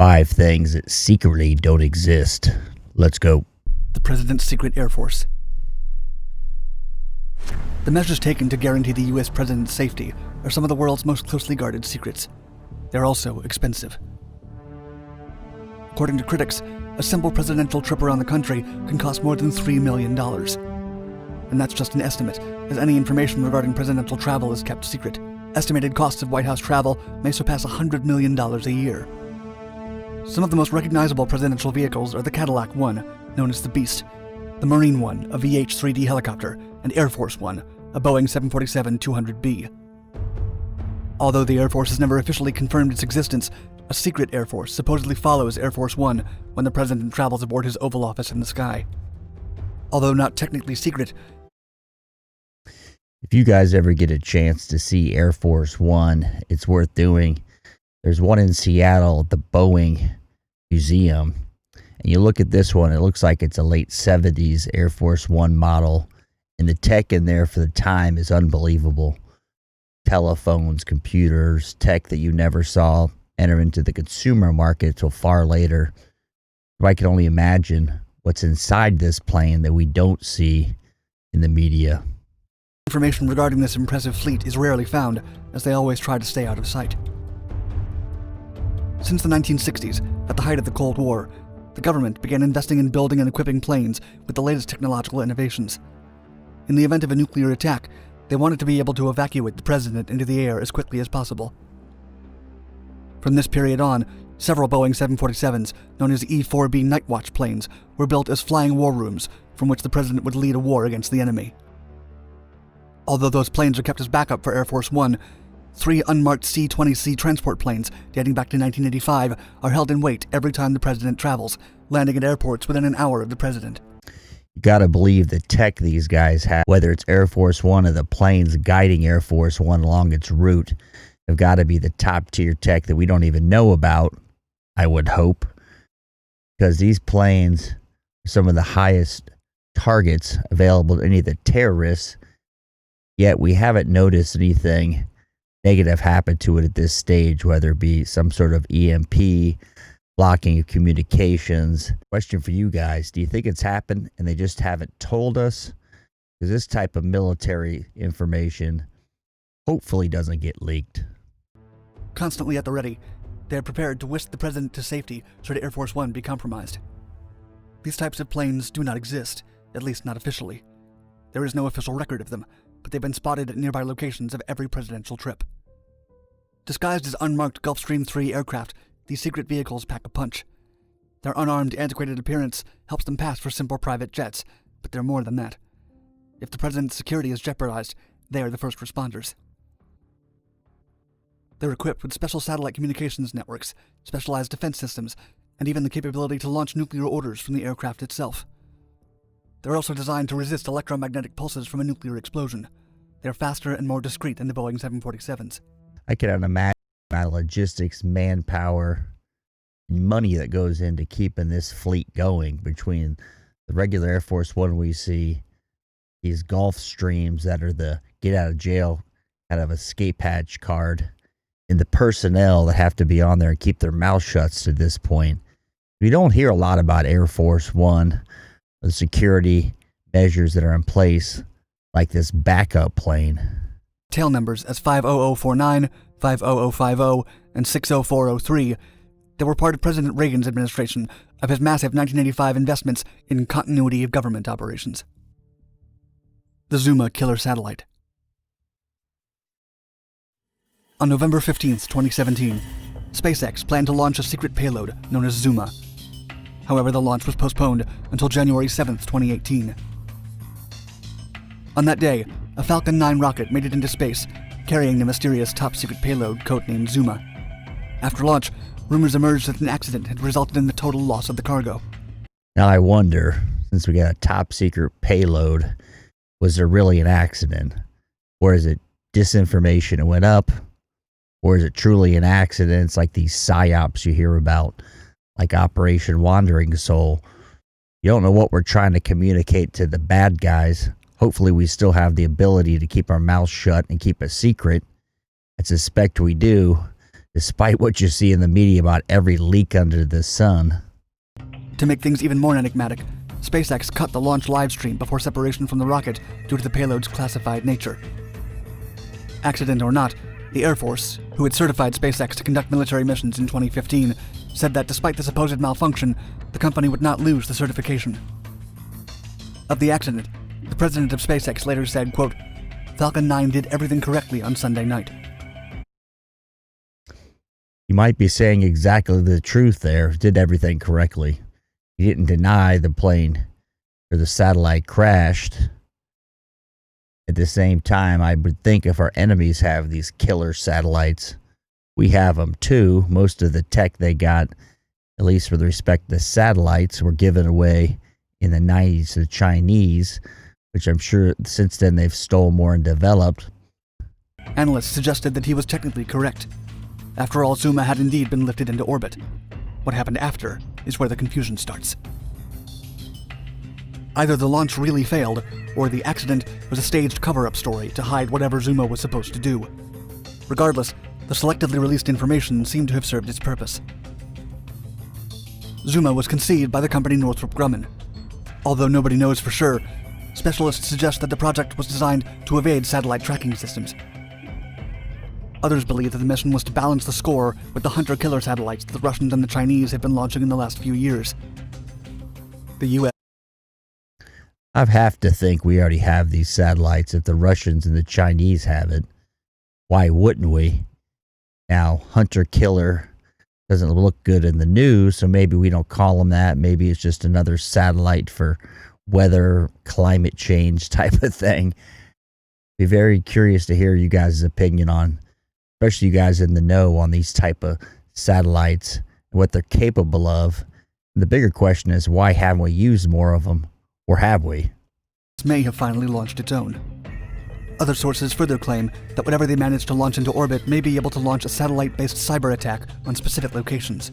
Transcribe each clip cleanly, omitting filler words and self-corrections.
5 things that secretly don't exist. Let's go. The President's Secret Air Force. The measures taken to guarantee the U.S. President's safety are some of the world's most closely guarded secrets. They're also expensive. According to critics, a simple presidential trip around the country can cost more than $3 million. And that's just an estimate, as any information regarding presidential travel is kept secret. Estimated costs of White House travel may surpass $100 million a year. Some of the most recognizable presidential vehicles are the Cadillac One, known as the Beast, the Marine One, a VH-3D helicopter, and Air Force One, a Boeing 747-200B. Although the Air Force has never officially confirmed its existence, a secret Air Force supposedly follows Air Force One when the president travels aboard his Oval Office in the sky. Although not technically secret, if you guys ever get a chance to see Air Force One, it's worth doing. There's one in Seattle at the Boeing Museum. And you look at this one, it looks like it's a late 70s Air Force One model. And the tech in there for the time is unbelievable. Telephones, computers, tech that you never saw enter into the consumer market until far later. So I can only imagine what's inside this plane that we don't see in the media. information regarding this impressive fleet is rarely found, as they always try to stay out of sight. Since the 1960s, at the height of the Cold War, the government began investing in building and equipping planes with the latest technological innovations. In the event of a nuclear attack, they wanted to be able to evacuate the president into the air as quickly as possible. From this period on, several Boeing 747s, known as E-4B Night Watch planes, were built as flying war rooms from which the president would lead a war against the enemy. Although those planes are kept as backup for Air Force One, 3 unmarked C-20C transport planes dating back to 1985 are held in wait every time the president travels, landing at airports within an hour of the president. You gotta believe the tech these guys have, whether it's Air Force One or the planes guiding Air Force One along its route, have got to be the top tier tech that we don't even know about, I would hope, because these planes are some of the highest targets available to any of the terrorists, yet we haven't noticed anything negative happen to it at this stage, whether it be some sort of EMP, blocking of communications. Question for you guys, do you think it's happened and they just haven't told us? Because this type of military information hopefully doesn't get leaked. Constantly at the ready, they are prepared to whisk the president to safety should Air Force One be compromised. These types of planes do not exist, at least not officially. There is no official record of them, but they've been spotted at nearby locations of every presidential trip. Disguised as unmarked Gulfstream III aircraft, these secret vehicles pack a punch. Their unarmed, antiquated appearance helps them pass for simple private jets, but they're more than that. If the president's security is jeopardized, they are the first responders. They're equipped with special satellite communications networks, specialized defense systems, and even the capability to launch nuclear orders from the aircraft itself. They're also designed to resist electromagnetic pulses from a nuclear explosion. They're faster and more discreet than the Boeing 747s. I cannot imagine the amount of logistics, manpower, and money that goes into keeping this fleet going between the regular Air Force One we see, these Gulfstreams that are the get out of jail kind of escape hatch card, and the personnel that have to be on there and keep their mouth shut to this point. We don't hear a lot about Air Force One, the security measures that are in place, like this backup plane. Tail numbers as 50049, 50050, and 60403, they were part of President Reagan's administration of his massive 1985 investments in continuity of government operations. The Zuma killer satellite. On November 15th, 2017, SpaceX planned to launch a secret payload known as Zuma. However, the launch was postponed until January 7th, 2018. On that day, a Falcon 9 rocket made it into space, carrying the mysterious top-secret payload codenamed Zuma. After launch, rumors emerged that an accident had resulted in the total loss of the cargo. Now I wonder, since we got a top-secret payload, was there really an accident? Or is it disinformation that went up? Or is it truly an accident? It's like these psyops you hear about, like Operation Wandering Soul. You don't know what we're trying to communicate to the bad guys. Hopefully we still have the ability to keep our mouths shut and keep a secret. I suspect we do. despite what you see in the media about every leak under the sun. To make things even more enigmatic, SpaceX cut the launch livestream before separation from the rocket due to the payload's classified nature. Accident or not, the Air Force, who had certified SpaceX to conduct military missions in 2015, said that despite the supposed malfunction, the company would not lose the certification. Of the accident, the president of SpaceX later said, quote, "Falcon 9 did everything correctly on Sunday night." You might be saying exactly the truth there, did everything correctly. He didn't deny the plane or the satellite crashed. At the same time, I would think if our enemies have these killer satellites, we have them too. Most of the tech they got, at least with respect to satellites, were given away in the 90s to the Chinese, which I'm sure since then they've stolen more and developed. Analysts suggested that he was technically correct. After all, Zuma had indeed been lifted into orbit. What happened after is where the confusion starts. Either the launch really failed, or the accident was a staged cover-up story to hide whatever Zuma was supposed to do. Regardless, the selectively released information seemed to have served its purpose. Zuma was conceived by the company Northrop Grumman. Although nobody knows for sure, specialists suggest that the project was designed to evade satellite tracking systems. Others believe that the mission was to balance the score with the hunter-killer satellites that the Russians and the Chinese have been launching in the last few years. The U.S. I have to think we already have these satellites. If the Russians and the Chinese have it, why wouldn't we? Now, hunter-killer doesn't look good in the news, so maybe we don't call them that. Maybe it's just another satellite for weather, climate change type of thing. Be very curious to hear you guys' opinion on, especially you guys in the know on these type of satellites and what they're capable of. And the bigger question is, why haven't we used more of them? Or have we? May have finally launched its own. Other sources further claim that whatever they manage to launch into orbit may be able to launch a satellite-based cyber attack on specific locations.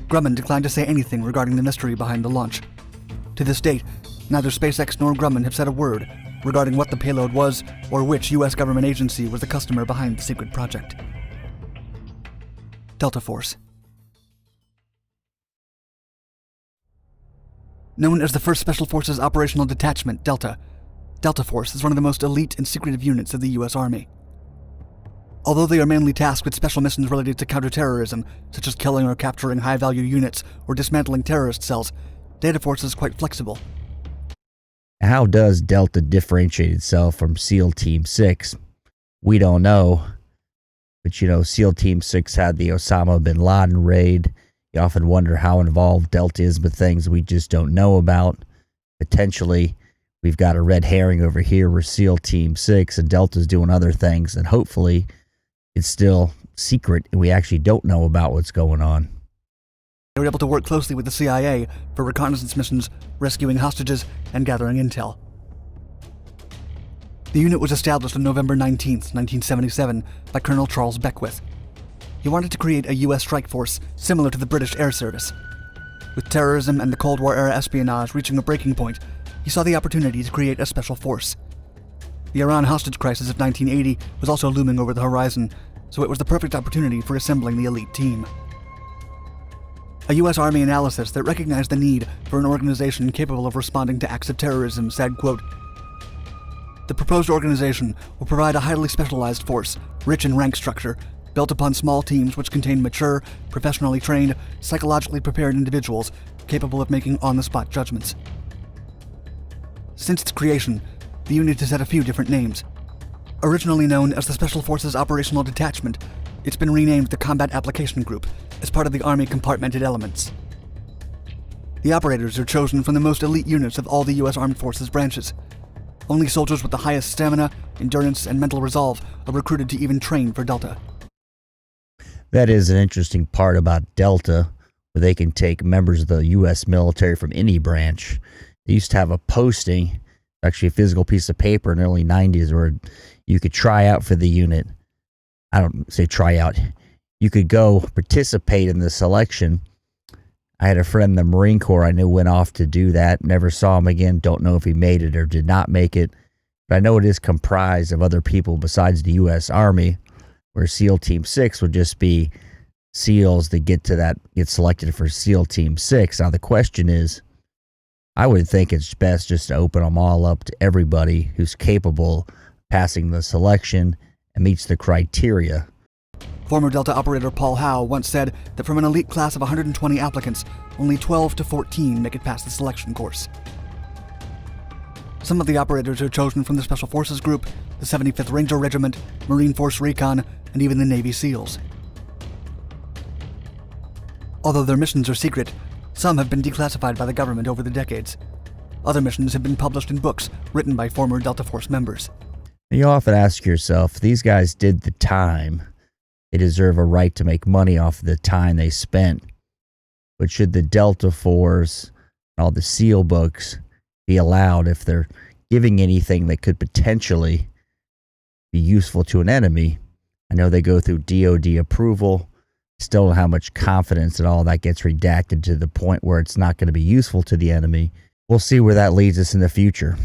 Grumman declined to say anything regarding the mystery behind the launch. To this date, neither SpaceX nor Grumman have said a word regarding what the payload was or which U.S. government agency was the customer behind the secret project. Delta Force. Known as the 1st Special Forces Operational Detachment, Delta, Delta Force is one of the most elite and secretive units of the U.S. Army. Although they are mainly tasked with special missions related to counterterrorism, such as killing or capturing high-value units or dismantling terrorist cells, Delta Force is quite flexible. How does Delta differentiate itself from SEAL Team 6? We don't know. But, SEAL Team 6 had the Osama bin Laden raid. You often wonder how involved Delta is with things we just don't know about. Potentially, we've got a red herring over here where SEAL Team 6 and Delta's doing other things, and hopefully it's still secret and we actually don't know about what's going on. They were able to work closely with the CIA for reconnaissance missions, rescuing hostages, and gathering intel. The unit was established on November 19, 1977, by Colonel Charles Beckwith. He wanted to create a U.S. strike force similar to the British Air Service. With terrorism and the Cold War-era espionage reaching a breaking point, he saw the opportunity to create a special force. The Iran hostage crisis of 1980 was also looming over the horizon, so it was the perfect opportunity for assembling the elite team. A U.S. Army analysis that recognized the need for an organization capable of responding to acts of terrorism said, quote, "The proposed organization will provide a highly specialized force, rich in rank structure, built upon small teams which contain mature, professionally trained, psychologically prepared individuals capable of making on-the-spot judgments." Since its creation, the unit has had a few different names. Originally known as the Special Forces Operational Detachment, it's been renamed the Combat Application Group as part of the Army Compartmented Elements. The operators are chosen from the most elite units of all the U.S. Armed Forces branches. Only soldiers with the highest stamina, endurance, and mental resolve are recruited to even train for Delta. That is an interesting part about Delta, where they can take members of the U.S. military from any branch. They used to have a posting, actually a physical piece of paper in the early 90s, where you could try out for the unit. I don't say try out. You could go participate in the selection. I had a friend in the Marine Corps I knew went off to do that. Never saw him again. Don't know if he made it or did not make it. But I know it is comprised of other people besides the U.S. Army. where SEAL Team 6 would just be SEALs that get selected for SEAL Team 6. Now the question is, I would think it's best just to open them all up to everybody who's capable of passing the selection and meets the criteria. Former Delta operator Paul Howe once said that from an elite class of 120 applicants, only 12 to 14 make it past the selection course. Some of the operators are chosen from the Special Forces Group, the 75th Ranger Regiment, Marine Force Recon, and even the Navy SEALs. Although their missions are secret, some have been declassified by the government over the decades. Other missions have been published in books written by former Delta Force members. You often ask yourself, these guys did the time. They deserve a right to make money off of the time they spent. But should the Delta Force and all the SEAL books be allowed if they're giving anything that could potentially be useful to an enemy? I know they go through DoD approval. Still don't have much confidence that all that gets redacted to the point where it's not going to be useful to the enemy. We'll see where that leads us in the future.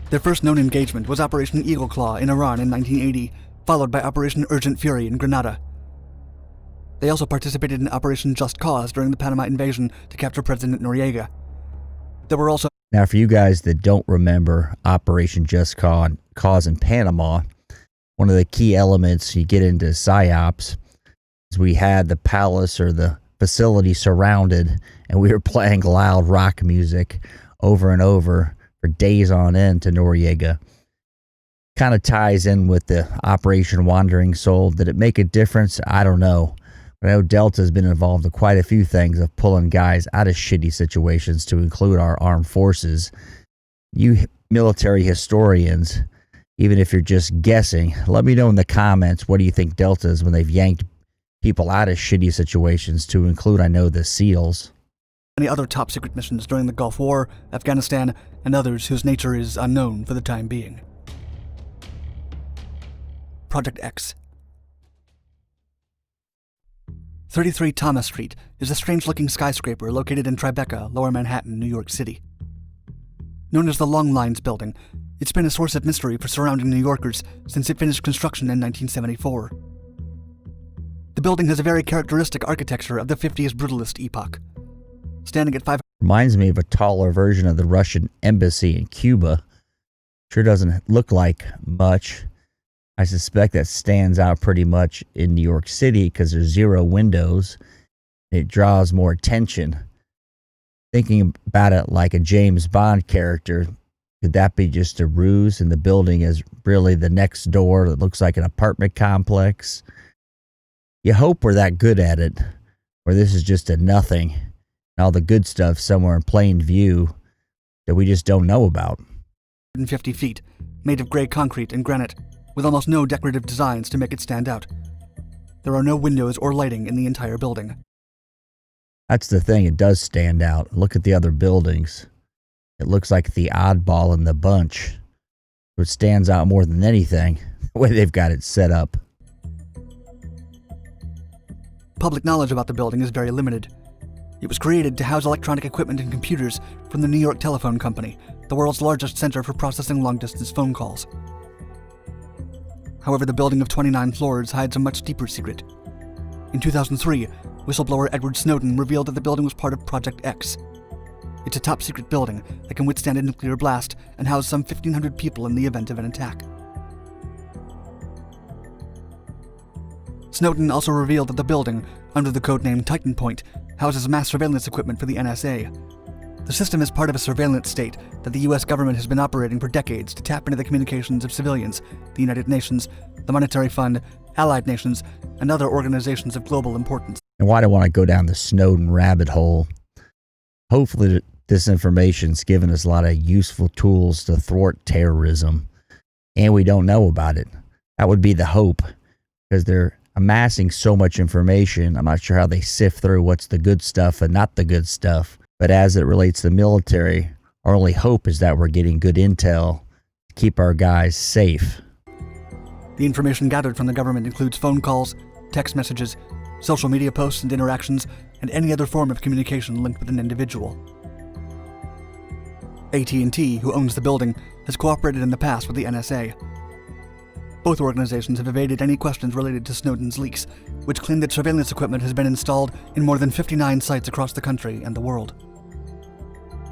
Their first known engagement was Operation Eagle Claw in Iran in 1980, followed by Operation Urgent Fury in Grenada. They also participated in Operation Just Cause during the Panama invasion to capture President Noriega. There were also... Now, for you guys that don't remember Operation Just Cause in Panama, one of the key elements you get into PSYOPs is we had the palace or the facility surrounded, and we were playing loud rock music over and over for days on end to Noriega. Kind of ties in with the Operation Wandering Soul. Did it make a difference? I don't know. But I know Delta's been involved in quite a few things of pulling guys out of shitty situations, to include our armed forces. You military historians, even if you're just guessing, let me know in the comments, what do you think Delta is when they've yanked people out of shitty situations, to include, I know, the SEALs. Many other top secret missions during the Gulf War, Afghanistan, and others whose nature is unknown for the time being. Project X. 33 Thomas Street is a strange-looking skyscraper located in Tribeca, Lower Manhattan, New York City. Known as the Long Lines Building, it's been a source of mystery for surrounding New Yorkers since it finished construction in 1974. The building has a very characteristic architecture of the 50s brutalist epoch. Standing at 5... Reminds me of a taller version of the Russian embassy in Cuba. Sure doesn't look like much. I suspect that stands out pretty much in New York City because there's 0 windows. It draws more attention. Thinking about it like a James Bond character, could that be just a ruse and the building is really the next door that looks like an apartment complex? You hope we're that good at it, or this is just a nothing, and all the good stuff somewhere in plain view that we just don't know about. 150 feet, made of gray concrete and granite, with almost no decorative designs to make it stand out. There are no windows or lighting in the entire building. That's the thing, it does stand out. Look at the other buildings. It looks like the oddball in the bunch. It stands out more than anything, the way they've got it set up. Public knowledge about the building is very limited. It was created to house electronic equipment and computers from the New York Telephone Company, the world's largest center for processing long-distance phone calls. However, the building of 29 floors hides a much deeper secret. In 2003, whistleblower Edward Snowden revealed that the building was part of Project X. It's a top-secret building that can withstand a nuclear blast and house some 1,500 people in the event of an attack. Snowden also revealed that the building, under the codename Titan Point, houses mass surveillance equipment for the NSA. The system is part of a surveillance state that the U.S. government has been operating for decades to tap into the communications of civilians, the United Nations, the Monetary Fund, allied nations, and other organizations of global importance. And why do I want to go down the Snowden rabbit hole? Hopefully this information's given us a lot of useful tools to thwart terrorism, and we don't know about it. That would be the hope, because they're amassing so much information. I'm not sure how they sift through what's the good stuff and not the good stuff. But as it relates to the military, our only hope is that we're getting good intel to keep our guys safe. The information gathered from the government includes phone calls, text messages, social media posts and interactions, and any other form of communication linked with an individual. AT&T, who owns the building, has cooperated in the past with the NSA. Both organizations have evaded any questions related to Snowden's leaks, which claim that surveillance equipment has been installed in more than 59 sites across the country and the world.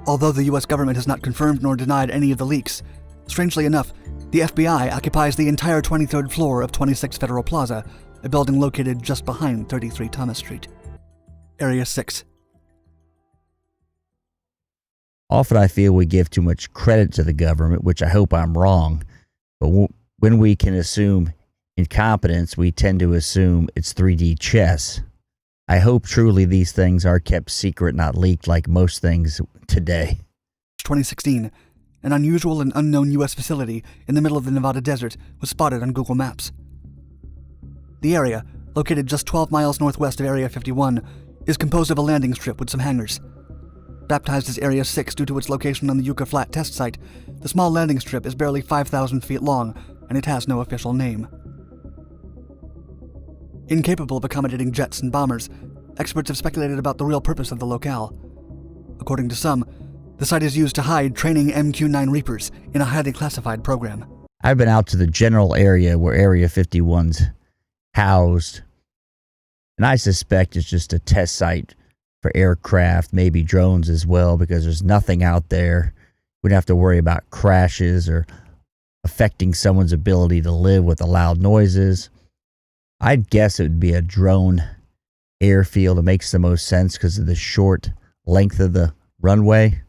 Although the US government has not confirmed nor denied any of the leaks, strangely enough, the FBI occupies the entire 23rd floor of 26 Federal Plaza, a building located just behind 33 Thomas Street. Area 6. Often I feel we give too much credit to the government, which I hope I'm wrong, but when we can assume incompetence, we tend to assume it's 3D chess. I hope truly these things are kept secret, not leaked like most things today. 2016, an unusual and unknown U.S. facility in the middle of the Nevada desert was spotted on Google Maps. The area, located just 12 miles northwest of Area 51, is composed of a landing strip with some hangars. Baptized as Area 6 due to its location on the Yucca Flat test site, the small landing strip is barely 5,000 feet long, and it has no official name. Incapable of accommodating jets and bombers, experts have speculated about the real purpose of the locale. According to some, the site is used to hide training MQ-9 Reapers in a highly classified program. I've been out to the general area where Area 51's housed, and I suspect it's just a test site for aircraft, maybe drones as well, because there's nothing out there. We don't have to worry about crashes or affecting someone's ability to live with the loud noises. I'd guess it would be a drone airfield. It makes the most sense because of the short length of the runway.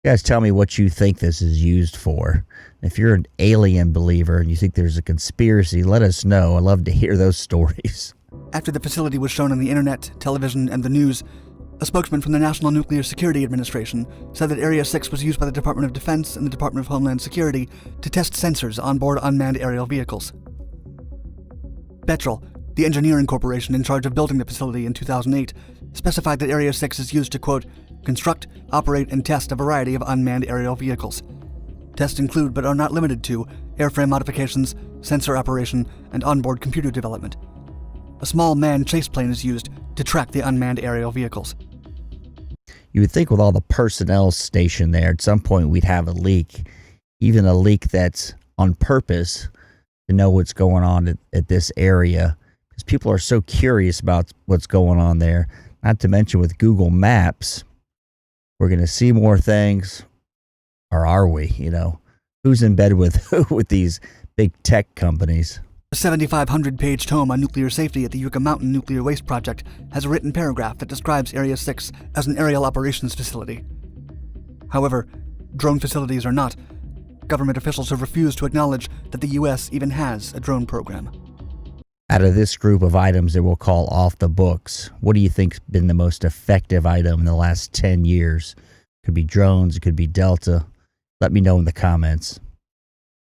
You guys tell me what you think this is used for. If you're an alien believer and you think there's a conspiracy, let us know. I'd love to hear those stories. After the facility was shown on the internet, television, and the news, a spokesman from the National Nuclear Security Administration said that Area 6 was used by the Department of Defense and the Department of Homeland Security to test sensors on board unmanned aerial vehicles. Bechtel, the engineering corporation in charge of building the facility in 2008, specified that Area 6 is used to, quote, construct, operate, and test a variety of unmanned aerial vehicles. Tests include, but are not limited to, airframe modifications, sensor operation, and onboard computer development. A small manned chase plane is used to track the unmanned aerial vehicles. You would think with all the personnel stationed there, at some point we'd have a leak, even a leak that's on purpose to know what's going on at this area, because people are so curious about what's going on there. Not to mention with Google Maps, we're going to see more things, or are we? You know, who's in bed with who with these big tech companies? A 7,500-page tome on nuclear safety at the Yucca Mountain Nuclear Waste Project has a written paragraph that describes Area 6 as an aerial operations facility. However, drone facilities are not. Government officials have refused to acknowledge that the U.S. even has a drone program. Out of this group of items that we'll call off the books, what do you think's been the most effective item in the last 10 years? It could be drones, it could be Delta. Let me know in the comments.